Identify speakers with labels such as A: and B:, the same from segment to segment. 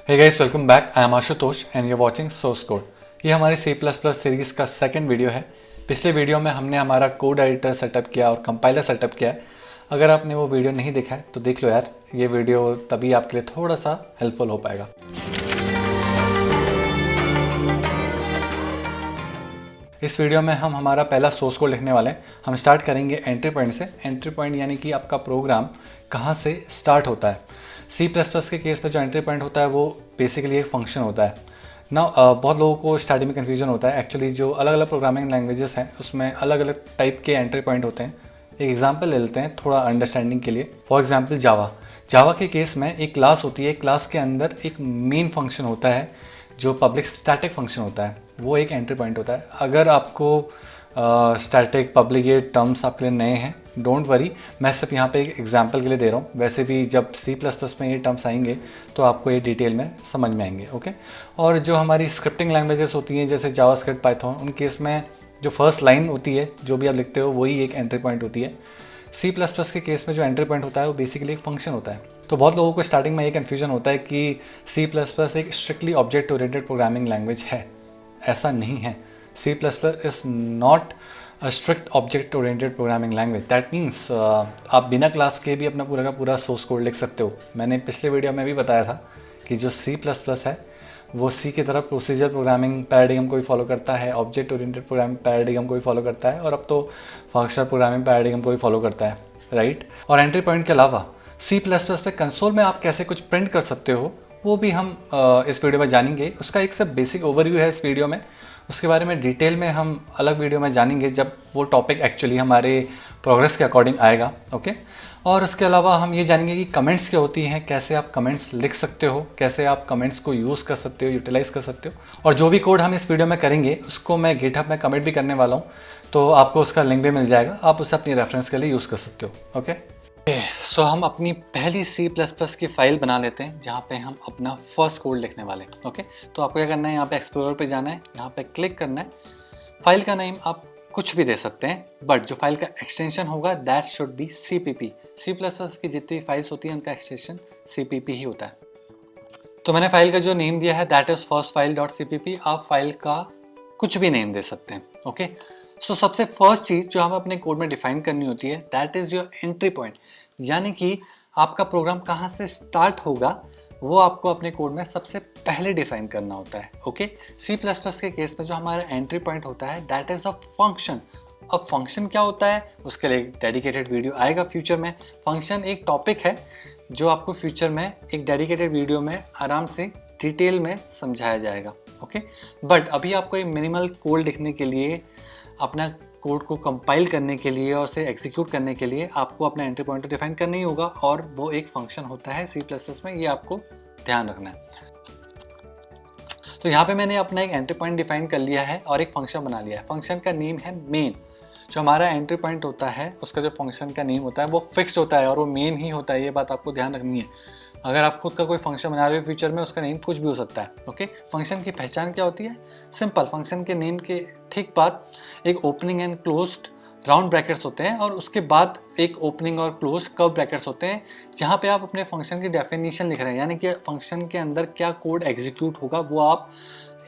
A: Hey guys, welcome back. I am Ashutosh and you watching source code. ये हमारी C++ series का second video है। पिछले वीडियो में हमने हमारा कोड एडिटर सेटअप किया और कंपाइलर सेटअप किया है। अगर आपने वो वीडियो नहीं देखा है तो देख लो यार, ये वीडियो तभी आपके लिए थोड़ा सा हेल्पफुल हो पाएगा। इस वीडियो में हम हमारा पहला सोर्स कोड लिखने वाले हैं। हम स्टार्ट करेंगे एंट्री पॉइंट से। एंट्री पॉइंट यानी कि आपका प्रोग्राम कहाँ से स्टार्ट होता है। C++ के केस में जो एंट्री पॉइंट होता है वो बेसिकली एक फंक्शन होता है ना। बहुत लोगों को स्टार्टिंग में कन्फ्यूजन होता है। एक्चुअली जो अलग अलग प्रोग्रामिंग लैंग्वेजेस हैं उसमें अलग अलग टाइप के एंट्री पॉइंट होते हैं। एक एग्जांपल ले लेते हैं थोड़ा अंडरस्टैंडिंग के लिए। फॉर एग्जांपल जावा के केस में एक क्लास होती है। क्लास के अंदर एक मेन फंक्शन होता है जो पब्लिक स्टैटिक फंक्शन होता है, वो एक एंट्री पॉइंट होता है। अगर आपको स्टैटिक पब्लिक ये टर्म्स आपके लिए नए हैं, डोंट वरी, मैं सिर्फ यहाँ पे एक एग्जांपल के लिए दे रहा हूँ। वैसे भी जब C++ में ये टर्म्स आएंगे तो आपको ये डिटेल में समझ में आएंगे, ओके। और जो हमारी स्क्रिप्टिंग लैंग्वेजेस होती हैं जैसे जावास्क्रिप्ट, पाइथन, उन केस में जो फर्स्ट लाइन होती है जो भी आप लिखते हो वही एक एंट्री पॉइंट होती है। C++ के केस में जो एंट्री पॉइंट होता है वो बेसिकली एक फंक्शन होता है। तो बहुत लोगों को स्टार्टिंग में ये कन्फ्यूजन होता है कि C++ एक strictly object oriented programming language है। ऐसा नहीं है। C++ is not a strict object oriented programming language. That means आप बिना क्लास के भी अपना पूरा का पूरा सोर्स कोड लिख सकते हो। मैंने पिछले वीडियो में भी बताया था कि जो C++ है वो C की तरह प्रोसीजर प्रोग्रामिंग पैराडिगम को भी फॉलो करता है, ऑब्जेक्ट ओरिएंटेड प्रोग्रामिंग पैराडिगम को भी फॉलो करता है, और अब तो फंक्शनल प्रोग्रामिंग पैराडिगम को भी फॉलो करता है, राइट। और एंट्री पॉइंट के अलावा C++ पे कंसोल में आप कैसे कुछ प्रिंट कर सकते हो वो भी हम इस वीडियो में जानेंगे। उसका एक सब बेसिक ओवरव्यू है इस वीडियो में। उसके बारे में डिटेल में हम अलग वीडियो में जानेंगे जब वो टॉपिक एक्चुअली हमारे प्रोग्रेस के अकॉर्डिंग आएगा, ओके। और उसके अलावा हम ये जानेंगे कि कमेंट्स क्या होती हैं, कैसे आप कमेंट्स लिख सकते हो, कैसे आप कमेंट्स को यूज़ कर सकते हो, यूटिलाइज़ कर सकते हो। और जो भी कोड हम इस वीडियो में करेंगे उसको मैं गिटहब में कमेंट भी करने वाला हूँ, तो आपको उसका लिंक भी मिल जाएगा, आप उसे अपनी रेफरेंस के लिए यूज़ कर सकते हो, ओके। सो हम अपनी पहली C++ की फाइल बना लेते हैं जहाँ पे हम अपना फर्स्ट कोड लिखने वाले हैं, ओके। तो आपको क्या करना है, यहाँ पे एक्सप्लोरर पे जाना है, यहाँ पे क्लिक करना है। फाइल का नेम आप कुछ भी दे सकते हैं, बट जो फाइल का एक्सटेंशन होगा that should be CPP। C++ की जितनी फाइल्स होती हैं उनका एक्सटेंशन CPP ही होता है। तो मैंने फाइल का जो नेम दिया है that is first file dot CPP। आप फाइल का कुछ भी नेम दे सकते हैं, ओके। सो सबसे फर्स्ट चीज़ जो हमें अपने कोड में डिफाइन करनी होती है that is your entry point, यानी कि आपका प्रोग्राम कहाँ से स्टार्ट होगा वो आपको अपने कोड में सबसे पहले डिफाइन करना होता है, ओके। C++ के केस में जो हमारा एंट्री पॉइंट होता है दैट इज अ फंक्शन। अब फंक्शन क्या होता है उसके लिए एक डेडिकेटेड वीडियो आएगा फ्यूचर में। फंक्शन एक टॉपिक है जो आपको फ्यूचर में एक डेडिकेटेड वीडियो में आराम से डिटेल में समझाया जाएगा, ओके। बट अभी आपको एक मिनिमल कोड लिखने के लिए, अपना कोड को कंपाइल करने के लिए और उसे एग्जीक्यूट करने के लिए आपको अपना एंट्री पॉइंट डिफाइन करना ही होगा, और वो एक फंक्शन होता है C++ में, ये आपको ध्यान रखना है। तो यहाँ पे मैंने अपना एक एंट्री पॉइंट डिफाइन कर लिया है और एक फंक्शन बना लिया है। फंक्शन का नेम है मेन। जो हमारा एंट्री पॉइंट होता है उसका जो फंक्शन का नेम होता है वो फिक्स्ड होता है और वो मेन ही होता है, ये बात आपको ध्यान रखनी है। अगर आप खुद का कोई फंक्शन बना रहे हो फ्यूचर में उसका नेम कुछ भी हो सकता है, ओके। फंक्शन की पहचान क्या होती है, सिंपल। फंक्शन के नेम के ठीक बाद एक opening and closed round brackets होते हैं और उसके बाद एक ओपनिंग और क्लोज कर्व ब्रैकेट्स होते हैं, जहाँ पे आप अपने फंक्शन की डेफिनेशन लिख रहे हैं, यानी कि फंक्शन के अंदर क्या कोड एग्जीक्यूट होगा वो आप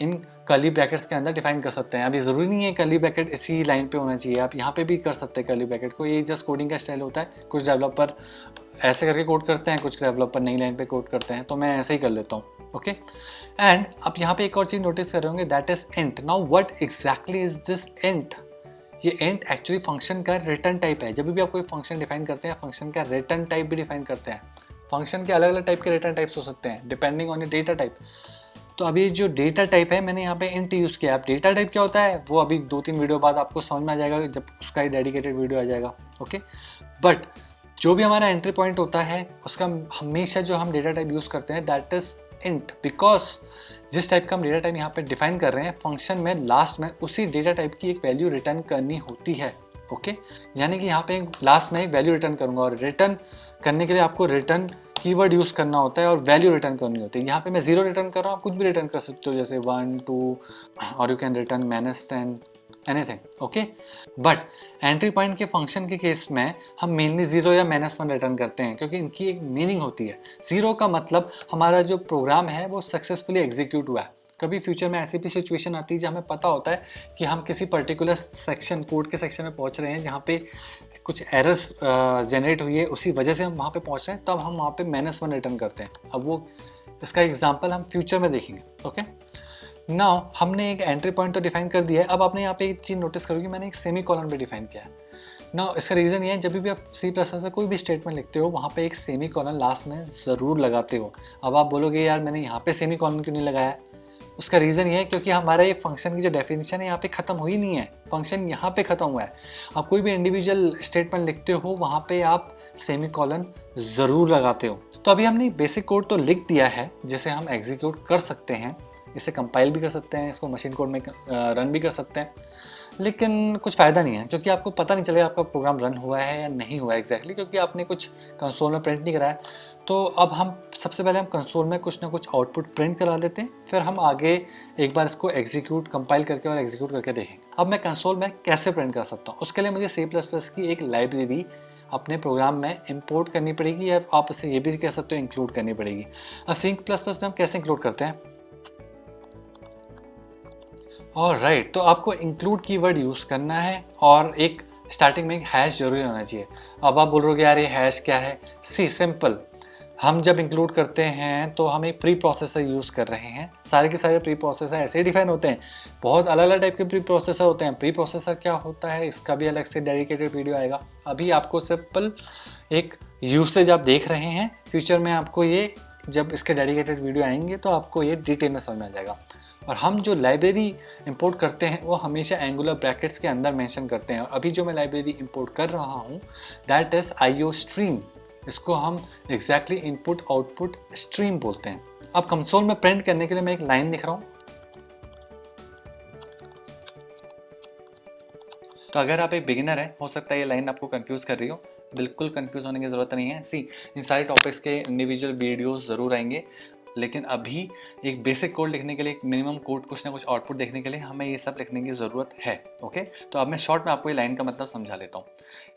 A: इन कर्ली ब्रैकेट्स के अंदर डिफाइन कर सकते हैं। अभी ज़रूरी नहीं है कर्ली ब्रैकेट इसी लाइन पे होना चाहिए, आप यहाँ पे भी कर सकते हैं कर्ली ब्रैकेट को। ये जस्ट कोडिंग का स्टाइल होता है। कुछ डेवलपर ऐसे करके कोड करते हैं, कुछ डेवलपर नई लाइन पे कोड करते हैं, तो मैं ऐसे ही कर लेता हूँ, ओके। एंड आप यहाँ पे एक और चीज़ नोटिस कर रहे होंगे that is int. Now what exactly is this int? ये इंट एक्चुअली फंक्शन का रिटर्न टाइप है। जब भी आप कोई फंक्शन डिफाइन करते हैं फंक्शन का रिटर्न टाइप भी डिफाइन करते हैं। फंक्शन के अलग अलग टाइप के रिटर्न टाइप्स हो सकते हैं depending on your data type. तो अभी जो डेटा टाइप है मैंने यहाँ पे इंट यूज़ किया है। अब डेटा टाइप क्या होता है वो अभी 2-3 वीडियो बाद आपको समझ में आ जाएगा जब उसका ही डेडिकेटेड वीडियो आ जाएगा, ओके। बट जो भी हमारा एंट्री पॉइंट होता है उसका हमेशा जो हम डेटा टाइप यूज़ करते हैं दैट इज इंट, बिकॉज जिस टाइप का हम डेटा टाइप यहाँ पे डिफाइन कर रहे हैं फंक्शन में लास्ट में उसी डेटा टाइप की एक वैल्यू रिटर्न करनी होती है, ओके। यानी कि यहाँ पे लास्ट में एक वैल्यू रिटर्न करूँगा और रिटर्न करने के लिए आपको रिटर्न कीवर्ड यूज़ करना होता है और वैल्यू रिटर्न करनी होती है। यहाँ पे मैं 0 रिटर्न कर रहा हूँ, आप कुछ भी रिटर्न कर सकते हो जैसे 1 2, और you can return -10 anything, okay. But entry point के फंक्शन के केस में हम मेनली 0 या -1 रिटर्न करते हैं, क्योंकि इनकी एक मीनिंग होती है। 0 का मतलब हमारा जो प्रोग्राम है वो सक्सेसफुली एग्जीक्यूट हुआ है। कभी फ्यूचर में ऐसी भी सिचुएशन आती है जहाँ हमें पता होता है कि हम किसी पर्टिकुलर सेक्शन, कोड के सेक्शन में पहुँच रहे हैं जहाँ पे कुछ एरर्स जनरेट हुई है, उसी वजह से हम वहाँ पे पहुँच रहे हैं, तब हम वहाँ पे -1 रिटर्न करते हैं। अब वो इसका एग्जाम्पल हम फ्यूचर में देखेंगे, ओके। नाउ हमने एक एंट्री पॉइंट तो डिफाइन कर दिया है। अब आपने यहाँ पे एक चीज़ नोटिस करोगे, मैंने एक सेमी कॉलन भी डिफाइन किया है। नाउ इसका रीज़न ये है, जब भी आप C++ में कोई भी स्टेटमेंट लिखते हो वहाँ पे एक सेमी कॉलन लास्ट में ज़रूर लगाते हो। अब आप बोलोगे यार मैंने यहाँ पे सेमी कॉलन क्यों नहीं लगाया? उसका रीज़न ये है क्योंकि हमारा ये फंक्शन की जो डेफिनेशन है यहाँ पे ख़त्म हुई नहीं है, फंक्शन यहाँ पे ख़त्म हुआ है। आप कोई भी इंडिविजुअल स्टेटमेंट लिखते हो वहाँ पे आप सेमी कॉलन ज़रूर लगाते हो। तो अभी हमने बेसिक कोड तो लिख दिया है जिसे हम एग्जीक्यूट कर सकते हैं, इसे कंपाइल भी कर सकते हैं, इसको मशीन कोड में रन भी कर सकते हैं, लेकिन कुछ फ़ायदा नहीं है क्योंकि आपको पता नहीं चलेगा आपका प्रोग्राम रन हुआ है या नहीं हुआ है एग्जैक्टली, क्योंकि आपने कुछ कंसोल में प्रिंट नहीं कराया। तो अब हम सबसे पहले हम कंसोल में कुछ ना कुछ आउटपुट प्रिंट करा लेते हैं, फिर हम आगे एक बार इसको एग्जीक्यूट कंपाइल करके और एग्जीक्यूट करके देखेंगे। अब मैं कंसोल में कैसे प्रिंट कर सकता हूँ, उसके लिए मुझे C++ की एक लाइब्रेरी अपने प्रोग्राम में इंपोर्ट करनी पड़ेगी, या आप इसे ये भी कह सकते हो इंक्लूड करनी पड़ेगी। अब C++ में हम कैसे इंक्लूड करते हैं? और राइट, तो आपको इंक्लूड कीवर्ड यूज़ करना है और एक स्टार्टिंग में एक हैश जरूरी होना चाहिए। अब आप बोल रहे हो यार ये हैश क्या है? सी सिंपल, हम जब इंक्लूड करते हैं तो हम एक प्री प्रोसेसर यूज़ कर रहे हैं। सारे के सारे प्री प्रोसेसर ऐसे ही डिफाइन होते हैं, बहुत अलग अलग टाइप के प्री प्रोसेसर होते हैं। प्री प्रोसेसर क्या होता है इसका भी अलग से डेडिकेटेड वीडियो आएगा। अभी आपको सिंपल एक यूसेज आप देख रहे हैं, फ्यूचर में आपको ये जब इसके डेडिकेटेड वीडियो आएंगे तो आपको ये डिटेल में समझ में आ जाएगा। और हम जो लाइब्रेरी इंपोर्ट करते हैं वो हमेशा एंगुलर ब्रैकेट्स के अंदर मेंशन करते हैं। अभी जो मैं लाइब्रेरी इंपोर्ट कर रहा हूँ दैट इज IO स्ट्रीम, इसको हम एग्जैक्टली इनपुट आउटपुट स्ट्रीम बोलते हैं। अब कंसोल में प्रिंट करने के लिए मैं एक लाइन लिख रहा हूँ। तो अगर आप एक बिगिनर हैं, हो सकता है ये लाइन आपको कंफ्यूज कर रही हो। बिल्कुल कंफ्यूज होने की ज़रूरत नहीं है। इन सारे टॉपिक्स के इंडिविजुअल वीडियोस ज़रूर आएंगे, लेकिन अभी एक बेसिक कोड लिखने के लिए, एक मिनिमम कोड, कुछ ना कुछ आउटपुट देखने के लिए हमें ये सब लिखने की ज़रूरत है। ओके, तो अब मैं शॉर्ट में आपको ये लाइन का मतलब समझा लेता हूँ।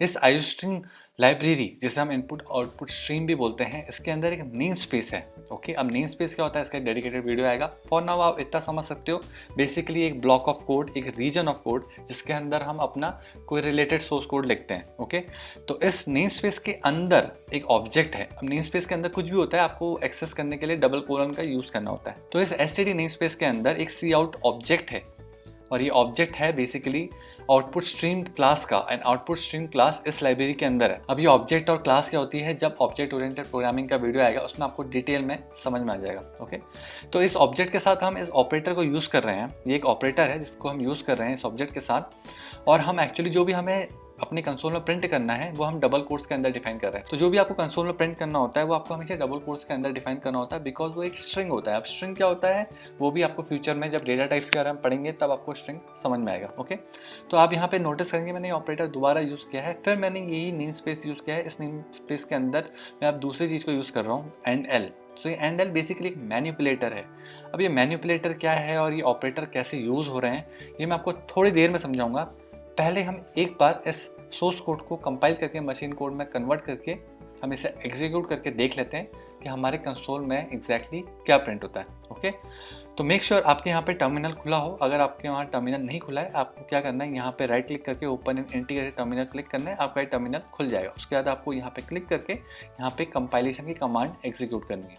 A: इस IO स्ट्रीम लाइब्रेरी, जिसे हम इनपुट आउटपुट स्ट्रीम भी बोलते हैं, इसके अंदर एक नेम स्पेस है। ओके, अब नेम स्पेस क्या होता है इसका डेडिकेटेड वीडियो आएगा। फॉर नाउ आप इतना समझ सकते हो, बेसिकली एक ब्लॉक ऑफ कोड, एक रीजन ऑफ कोड जिसके अंदर हम अपना कोई रिलेटेड सोर्स कोड लिखते हैं। ओके, तो इस नेम स्पेस के अंदर एक ऑब्जेक्ट है। अब नेम स्पेस के अंदर कुछ भी होता है, आपको एक्सेस करने के लिए डबल कोलन का यूज करना होता है। तो इस std नेम स्पेस के अंदर एक cout ऑब्जेक्ट है, और ये ऑब्जेक्ट है बेसिकली आउटपुट स्ट्रीम क्लास का। एंड आउटपुट स्ट्रीम क्लास इस लाइब्रेरी के अंदर है। अब ये ऑब्जेक्ट और क्लास क्या होती है, जब ऑब्जेक्ट ओरिएंटेड प्रोग्रामिंग का वीडियो आएगा उसमें आपको डिटेल में समझ में आ जाएगा। ओके, तो इस ऑब्जेक्ट के साथ हम इस ऑपरेटर को यूज़ कर रहे हैं। ये एक ऑपरेटर है जिसको हम यूज़ कर रहे हैं इस ऑब्जेक्ट के साथ, और हम एक्चुअली जो भी हमें अपने कंसोल में प्रिंट करना है वो हम डबल कोट्स के अंदर डिफाइन कर रहे हैं। तो जो भी आपको कंसोल में प्रिंट करना होता है वो आपको हमेशा डबल कोट्स के अंदर डिफाइन करना होता है, बिकॉज वो एक स्ट्रिंग होता है। अब स्ट्रिंग क्या होता है वो भी आपको फ्यूचर में जब डेटा टाइप्स के बारे में पढ़ेंगे तब आपको स्ट्रिंग समझ में आएगा। ओके, तो आप यहाँ पे नोटिस करेंगे मैंने ऑपरेटर दोबारा यूज़ किया है, फिर मैंने यही नेम स्पेस यूज़ किया है। इस नेम स्पेस के अंदर मैं अब दूसरी चीज़ को यूज़ कर रहा हूँ, एंड सो ये एंड बेसिकली एक मैनिपुलेटर है। अब ये मैनिपुलेटर क्या है और ये ऑपरेटर कैसे यूज़ हो रहे हैं ये मैं आपको थोड़ी देर में समझाऊंगा। पहले हम एक बार इस सोर्स कोड को कंपाइल करके मशीन कोड में कन्वर्ट करके हम इसे एग्जीक्यूट करके देख लेते हैं कि हमारे कंसोल में एग्जैक्टली क्या प्रिंट होता है। ओके, तो मेक श्योर आपके यहाँ पे टर्मिनल खुला हो। अगर आपके वहाँ टर्मिनल नहीं खुला है, आपको क्या करना है, यहाँ पे राइट क्लिक करके open in integrated terminal click करना है, आपका टर्मिनल खुल जाएगा। उसके बाद आपको यहाँ पे क्लिक करके यहाँ पे कंपाइलेशन की कमांड एग्जीक्यूट करनी है।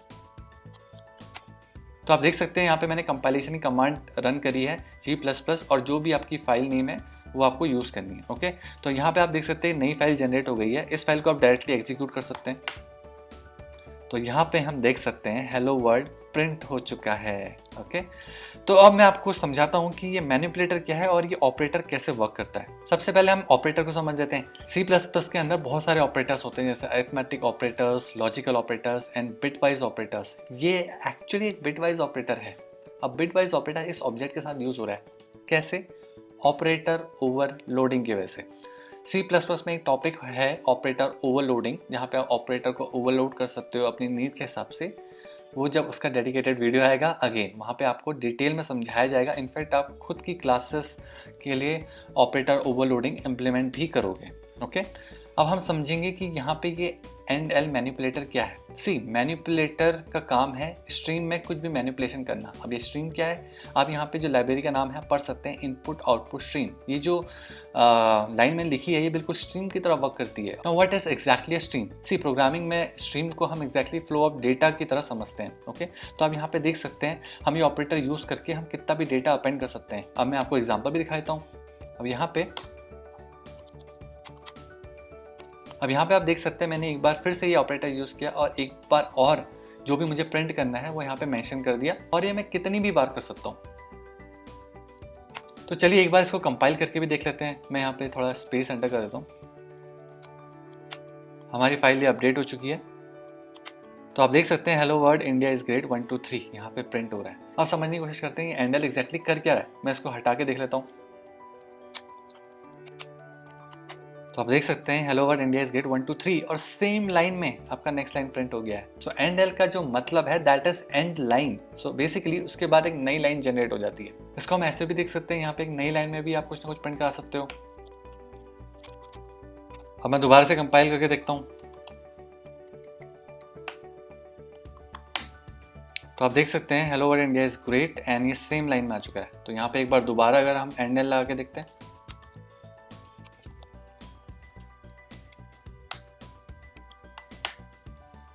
A: तो आप देख सकते हैं यहाँ पे मैंने कंपाइलेशन की कमांड रन करी है G++, और जो भी आपकी फाइल नेम है वो आपको यूज़ करनी है। ओके, तो यहाँ पे आप देख सकते हैं नई फाइल जनरेट हो गई है। इस फाइल को आप डायरेक्टली एग्जीक्यूट कर सकते हैं। तो यहाँ पे हम देख सकते हैं हेलो वर्ल्ड प्रिंट हो चुका है। ओके, तो अब मैं आपको समझाता हूँ कि ये मैनिपुलेटर क्या है और ये ऑपरेटर कैसे वर्क करता है। सबसे पहले हम ऑपरेटर को समझ लेते हैं। C++ के अंदर बहुत सारे ऑपरेटर्स होते हैं, जैसे arithmetic operators, logical operators and bitwise operators. ये एक्चुअली एक बिटवाइज ऑपरेटर है। अब बिटवाइज ऑपरेटर इस ऑब्जेक्ट के साथ यूज हो रहा है, कैसे? ऑपरेटर ओवरलोडिंग की वजह से। C++ में एक टॉपिक है ऑपरेटर ओवरलोडिंग, जहाँ पे आप ऑपरेटर को ओवरलोड कर सकते हो अपनी नीड के हिसाब से। वो जब उसका डेडिकेटेड वीडियो आएगा अगेन वहाँ पे आपको डिटेल में समझाया जाएगा। इनफैक्ट आप खुद की क्लासेस के लिए ऑपरेटर ओवरलोडिंग इम्प्लीमेंट भी करोगे। ओके, अब हम समझेंगे कि यहाँ पे ये एंड एल मैनिपुलेटर क्या है। सी, मैनिपुलेटर का काम है स्ट्रीम में कुछ भी मैनिपुलेशन करना। अब ये स्ट्रीम क्या है, आप यहाँ पे जो लाइब्रेरी का नाम है पढ़ सकते हैं, इनपुट आउटपुट स्ट्रीम। ये जो लाइन में लिखी है ये बिल्कुल स्ट्रीम की तरह वर्क करती है। Now what is exactly a stream? C, programming में स्ट्रीम को हम एग्जैक्टली फ्लो ऑफ डेटा की तरह समझते हैं। ओके, तो आप यहाँ पे देख सकते हैं हम ये ऑपरेटर यूज करके हम कितना भी डेटा अपेंड कर सकते हैं। अब मैं आपको एग्जाम्पल भी दिखा देता हूँ। अब यहाँ पे आप देख सकते हैं मैंने एक बार फिर से ये ऑपरेटर यूज़ किया और एक बार और जो भी मुझे प्रिंट करना है वो यहाँ पे मेंशन कर दिया, और ये मैं कितनी भी बार कर सकता हूँ। तो चलिए एक बार इसको कंपाइल करके भी देख लेते हैं। मैं यहाँ पे थोड़ा स्पेस एंटर कर देता हूँ। हमारी फाइल ये अपडेट हो चुकी है। तो आप देख सकते हैं hello world India is great 1 2 3 यहाँ पे प्रिंट हो रहा है। अब समझने की कोशिश करते हैं एंडल एग्जैक्टली कर क्या रहा है। मैं इसको हटा के देख लेता हूँ। तो आप देख सकते हैं hello world India is great 1 2 3 और सेम लाइन में आपका नेक्स्ट लाइन प्रिंट हो गया है। सो एंड एल का जो मतलब है that is and line. So basically उसके बाद एक नई लाइन जनरेट हो जाती है। इसको हम ऐसे भी देख सकते हैं, यहाँ पे एक नई लाइन में भी आप कुछ ना कुछ प्रिंट करा सकते हो। अब मैं दोबारा से कंपाइल करके देखता हूँ। तो आप देख सकते हैं hello world India is great and ये सेम लाइन में आ चुका है। तो यहाँ पे एक बार दोबारा अगर हम एंड एल लगा के देखते हैं,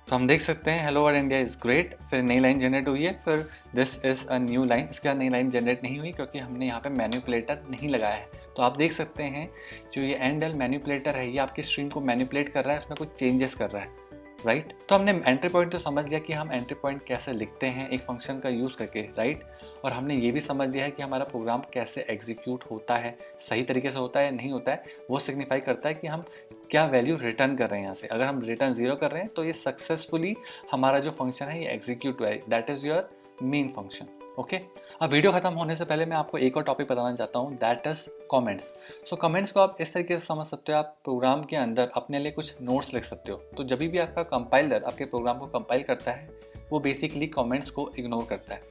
A: तो हम देख सकते हैं hello world India is great, फिर नई लाइन जनरेट हुई है, फिर this is a new line. इसके बाद नई लाइन जनरेट नहीं हुई क्योंकि हमने यहाँ पे मैनिपुलेटर नहीं लगाया है। तो आप देख सकते हैं जो ये एंड एल मैनिपुलेटर है ये आपकी स्ट्रीम को मैनिपुलेट कर रहा है, उसमें कुछ चेंजेस कर रहा है, राइट। तो हमने एंट्री पॉइंट तो समझ लिया कि हम एंट्री पॉइंट कैसे लिखते हैं एक फंक्शन का यूज़ करके, राइट। और हमने ये भी समझ लिया है कि हमारा प्रोग्राम कैसे एग्जीक्यूट होता है, सही तरीके से होता है नहीं होता है, वो सिग्निफाई करता है कि हम क्या वैल्यू रिटर्न कर रहे हैं यहाँ से। अगर हम रिटर्न 0 कर रहे हैं तो ये सक्सेसफुली हमारा जो फंक्शन है ये एग्जीक्यूट हुआ है, that is your main function. Okay, अब वीडियो खत्म होने से पहले मैं आपको एक और टॉपिक बताना चाहता हूँ, that is comments. So comments को आप इस तरीके से समझ सकते हो, आप प्रोग्राम के अंदर अपने लिए कुछ नोट्स लिख सकते हो। तो जब भी आपका कंपाइलर आपके प्रोग्राम को कंपाइल करता है वो बेसिकली कमेंट्स को इग्नोर करता है।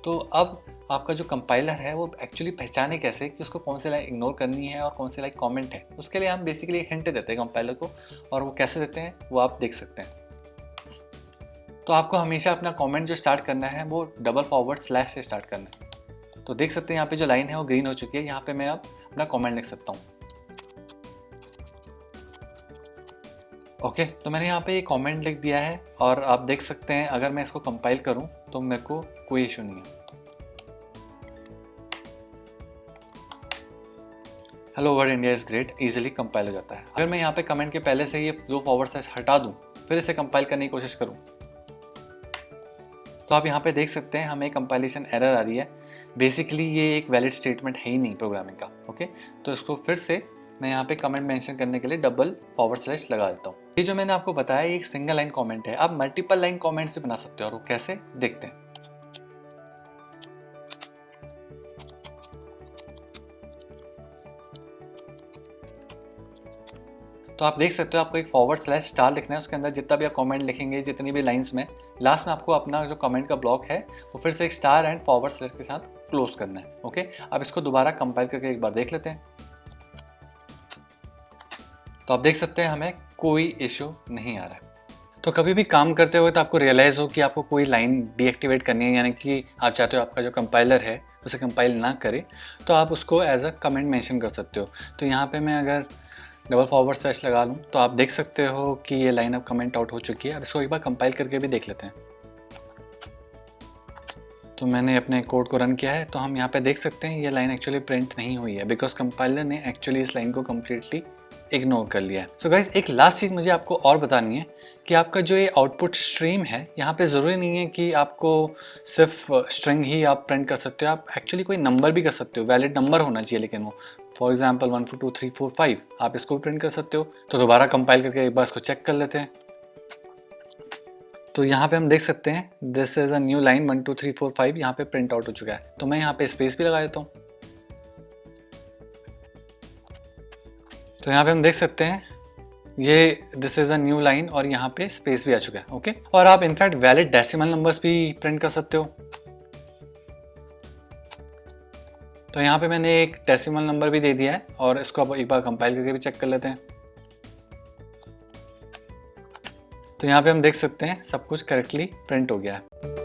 A: तो अब आपका जो कंपाइलर है वो एक्चुअली पहचाने कैसे कि उसको कौन सी लाइन इग्नोर करनी है और कौन सी लाइन कमेंट है, उसके लिए हम बेसिकली एक हिंट देते हैं कंपाइलर को, और वो कैसे देते हैं वो आप देख सकते हैं। तो आपको हमेशा अपना कमेंट जो स्टार्ट करना है वो $/ से स्टार्ट करना है। तो देख सकते हैं यहाँ पे जो लाइन है वो ग्रीन हो चुकी है, यहाँ पे मैं अब अपना कमेंट लिख सकता हूँ। ओके, तो मैंने यहाँ पे ये कमेंट लिख दिया है और आप देख सकते हैं अगर मैं इसको कंपाइल करूँ तो मेरे को कोई इशू नहीं है। Hello world India is great easily compile हो जाता है। अगर मैं यहाँ पे कमेंट के पहले से ये $/ हटा दूँ फिर इसे कंपाइल करने की कोशिश करूँ तो आप यहाँ पे देख सकते हैं हमें कंपाइलेशन एरर आ रही है। बेसिकली ये एक वैलिड स्टेटमेंट है ही नहीं प्रोग्रामिंग का। ओके, तो इसको फिर से मैं यहाँ पे कमेंट मेंशन करने के लिए $/ लगा देता हूँ। ये जो मैंने आपको बताया ये एक सिंगल लाइन कमेंट है, आप मल्टीपल लाइन कमेंट्स भी बना सकते हो और वो कैसे देखते हैं। तो आप देख सकते हो आपको एक $/ लिखना है, उसके अंदर जितना भी आप कमेंट लिखेंगे जितनी भी लाइंस में लास्ट में आपको अपना जो कमेंट का ब्लॉक है वो फिर से एक स्टार एंड $/ के साथ क्लोज करना है। ओके, अब इसको दोबारा कंपाइल करके एक बार देख लेते हैं। तो आप देख सकते हैं हमें कोई इशू नहीं आ रहा है। तो कभी भी काम करते हुए तो आपको रियलाइज़ हो कि आपको कोई लाइन डीएक्टिवेट करनी है, यानी कि आप चाहते हो आपका जो कंपाइलर है उसे कंपाइल ना करे, तो आप उसको एज अ कमेंट मेंशन कर सकते हो। तो यहाँ पे मैं अगर $/ लगा लूँ तो आप देख सकते हो कि ये लाइन अब कमेंट आउट हो चुकी है। अब इसको एक बार कंपाइल करके भी देख लेते हैं। तो मैंने अपने कोड को रन किया है तो हम यहाँ पे देख सकते हैं ये लाइन एक्चुअली प्रिंट नहीं हुई है बिकॉज कंपाइलर ने एक्चुअली इस लाइन को कम्प्लीटली इग्नोर कर लिया है। सो गाइस, एक लास्ट चीज़ मुझे आपको और बतानी है कि आपका जो ये आउटपुट स्ट्रीम है यहाँ पे ज़रूरी नहीं है कि आपको सिर्फ स्ट्रिंग ही आप प्रिंट कर सकते हो, आप एक्चुअली कोई नंबर भी कर सकते हो, वैलिड नंबर होना चाहिए। लेकिन वो फॉर एग्जाम्पल 1 2 3 4 5 आप इसको भी प्रिंट कर सकते हो। तो दोबारा कंपाइल करके एक बार इसको चेक कर लेते हैं। तो यहाँ पे हम देख सकते हैं this is a new line 1 2 3 4 5 यहाँ पे प्रिंट आउट हो चुका है। तो मैं यहाँ पे स्पेस भी लगा देता हूँ। तो यहाँ पे हम देख सकते हैं ये this is a new line और यहाँ पे स्पेस भी आ चुका है। ओके, और आप इनफैक्ट वैलिड डेसिमल नंबर्स भी प्रिंट कर सकते हो। तो यहाँ पे मैंने एक डेसिमल नंबर भी दे दिया है और इसको अब एक बार कंपाइल करके भी चेक कर लेते हैं। तो यहाँ पे हम देख सकते हैं सब कुछ करेक्टली प्रिंट हो गया है।